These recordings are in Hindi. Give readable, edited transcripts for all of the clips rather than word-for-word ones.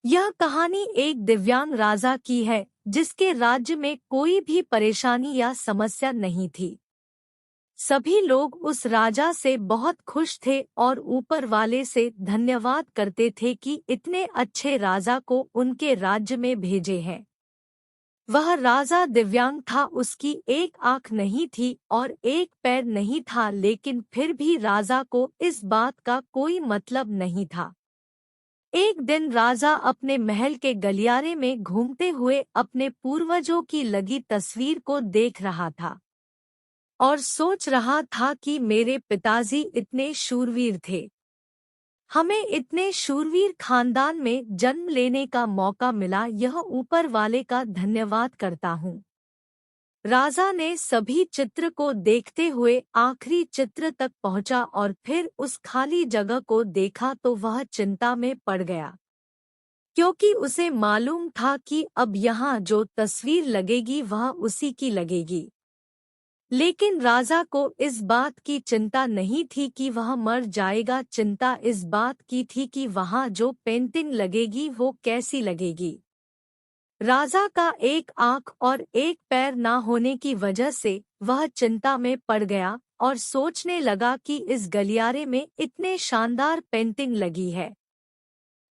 यह कहानी एक दिव्यांग राजा की है जिसके राज्य में कोई भी परेशानी या समस्या नहीं थी। सभी लोग उस राजा से बहुत खुश थे और ऊपर वाले से धन्यवाद करते थे कि इतने अच्छे राजा को उनके राज्य में भेजे हैं। वह राजा दिव्यांग था, उसकी एक आंख नहीं थी और एक पैर नहीं था, लेकिन फिर भी राजा को इस बात का कोई मतलब नहीं था। एक दिन राजा अपने महल के गलियारे में घूमते हुए अपने पूर्वजों की लगी तस्वीर को देख रहा था और सोच रहा था कि मेरे पिताजी इतने शूरवीर थे। हमें इतने शूरवीर खानदान में जन्म लेने का मौका मिला, यह ऊपर वाले का धन्यवाद करता हूँ। राजा ने सभी चित्र को देखते हुए आखिरी चित्र तक पहुंचा और फिर उस खाली जगह को देखा तो वह चिंता में पड़ गया, क्योंकि उसे मालूम था कि अब यहाँ जो तस्वीर लगेगी वह उसी की लगेगी। लेकिन राजा को इस बात की चिंता नहीं थी कि वह मर जाएगा, चिंता इस बात की थी कि वहाँ जो पेंटिंग लगेगी वो कैसी लगेगी। राजा का एक आंख और एक पैर ना होने की वजह से वह चिंता में पड़ गया और सोचने लगा कि इस गलियारे में इतने शानदार पेंटिंग लगी है,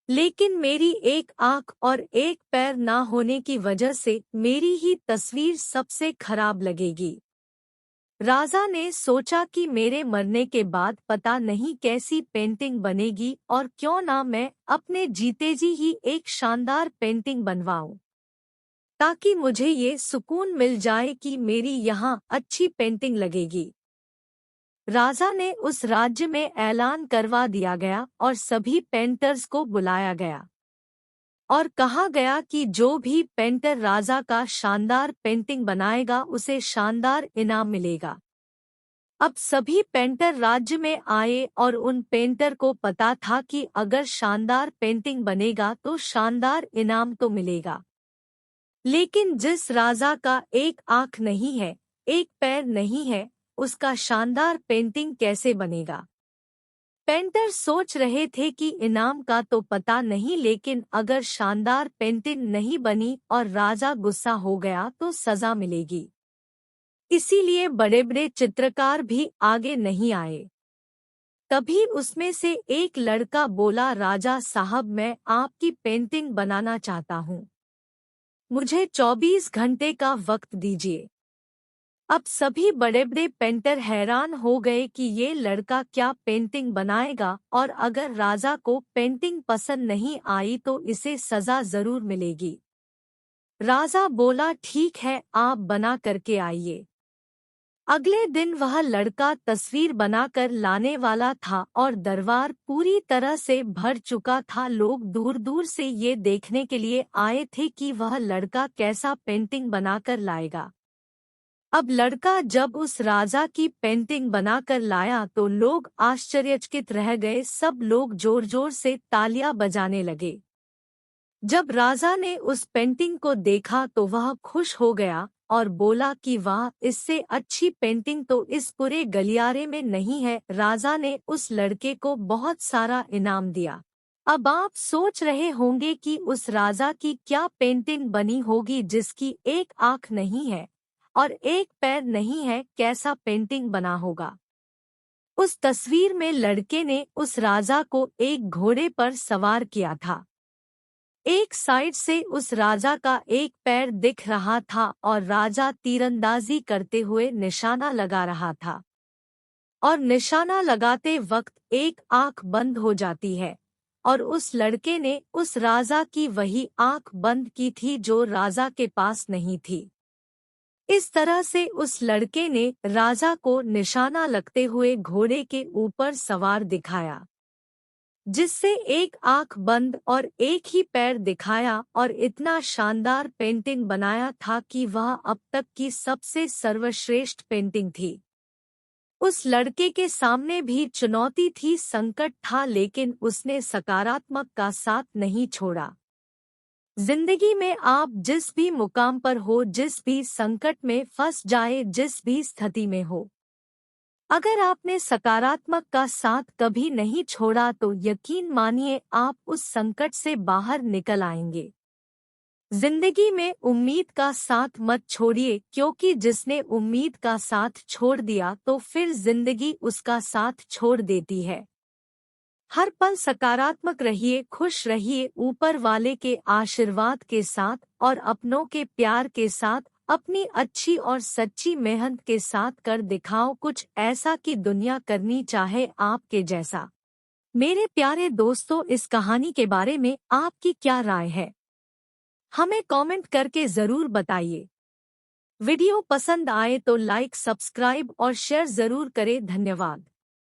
लेकिन मेरी एक आंख और एक पैर ना होने की वजह से मेरी ही तस्वीर सबसे खराब लगेगी। राजा ने सोचा कि मेरे मरने के बाद पता नहीं कैसी पेंटिंग बनेगी और क्यों ना मैं अपने जीते जी ही एक शानदार पेंटिंग बनवाऊं, ताकि मुझे ये सुकून मिल जाए कि मेरी यहाँ अच्छी पेंटिंग लगेगी। राजा ने उस राज्य में ऐलान करवा दिया गया और सभी पेंटर्स को बुलाया गया और कहा गया कि जो भी पेंटर राजा का शानदार पेंटिंग बनाएगा उसे शानदार इनाम मिलेगा। अब सभी पेंटर राज्य में आए और उन पेंटर को पता था कि अगर शानदार पेंटिंग बनेगा तो शानदार इनाम तो मिलेगा। लेकिन जिस राजा का एक आंख नहीं है, एक पैर नहीं है, उसका शानदार पेंटिंग कैसे बनेगा? पेंटर सोच रहे थे कि इनाम का तो पता नहीं, लेकिन अगर शानदार पेंटिंग नहीं बनी और राजा गुस्सा हो गया तो सजा मिलेगी। इसीलिए बड़े बड़े चित्रकार भी आगे नहीं आए। तभी उसमें से एक लड़का बोला, राजा साहब, मैं आपकी पेंटिंग बनाना चाहता हूँ, मुझे 24 घंटे का वक्त दीजिए। अब सभी बड़े बड़े पेंटर हैरान हो गए कि ये लड़का क्या पेंटिंग बनाएगा और अगर राजा को पेंटिंग पसंद नहीं आई तो इसे सजा जरूर मिलेगी। राजा बोला, ठीक है, आप बना करके आइए। अगले दिन वह लड़का तस्वीर बनाकर लाने वाला था और दरबार पूरी तरह से भर चुका था। लोग दूर दूर से ये देखने के लिए आए थे कि वह लड़का कैसा पेंटिंग बनाकर लाएगा। अब लड़का जब उस राजा की पेंटिंग बनाकर लाया तो लोग आश्चर्यचकित रह गए। सब लोग जोर जोर से तालियां बजाने लगे। जब राजा ने उस पेंटिंग को देखा तो वह खुश हो गया और बोला कि वाह, इससे अच्छी पेंटिंग तो इस पूरे गलियारे में नहीं है। राजा ने उस लड़के को बहुत सारा इनाम दिया। अब आप सोच रहे होंगे कि उस राजा की क्या पेंटिंग बनी होगी जिसकी एक आंख नहीं है और एक पैर नहीं है, कैसा पेंटिंग बना होगा। उस तस्वीर में लड़के ने उस राजा को एक घोड़े पर सवार किया था। एक साइड से उस राजा का एक पैर दिख रहा था और राजा तीरंदाजी करते हुए निशाना लगा रहा था और निशाना लगाते वक्त एक आंख बंद हो जाती है और उस लड़के ने उस राजा की वही आंख बंद की थी जो राजा के पास नहीं थी। इस तरह से उस लड़के ने राजा को निशाना लगते हुए घोड़े के ऊपर सवार दिखाया, जिससे एक आंख बंद और एक ही पैर दिखाया और इतना शानदार पेंटिंग बनाया था कि वह अब तक की सबसे सर्वश्रेष्ठ पेंटिंग थी। उस लड़के के सामने भी चुनौती थी, संकट था, लेकिन उसने सकारात्मक का साथ नहीं छोड़ा। जिंदगी में आप जिस भी मुकाम पर हो, जिस भी संकट में फंस जाए, जिस भी स्थिति में हो, अगर आपने सकारात्मक का साथ कभी नहीं छोड़ा तो यकीन मानिए आप उस संकट से बाहर निकल आएंगे। जिंदगी में उम्मीद का साथ मत छोड़िए, क्योंकि जिसने उम्मीद का साथ छोड़ दिया तो फिर जिंदगी उसका साथ छोड़ देती है। हर पल सकारात्मक रहिए, खुश रहिए, ऊपर वाले के आशीर्वाद के साथ और अपनों के प्यार के साथ, अपनी अच्छी और सच्ची मेहनत के साथ कर दिखाओ कुछ ऐसा कि दुनिया करनी चाहे आपके जैसा। मेरे प्यारे दोस्तों, इस कहानी के बारे में आपकी क्या राय है? हमें कमेंट करके जरूर बताइए। वीडियो पसंद आए तो लाइक, सब्सक्राइब और शेयर जरूर करें। धन्यवाद।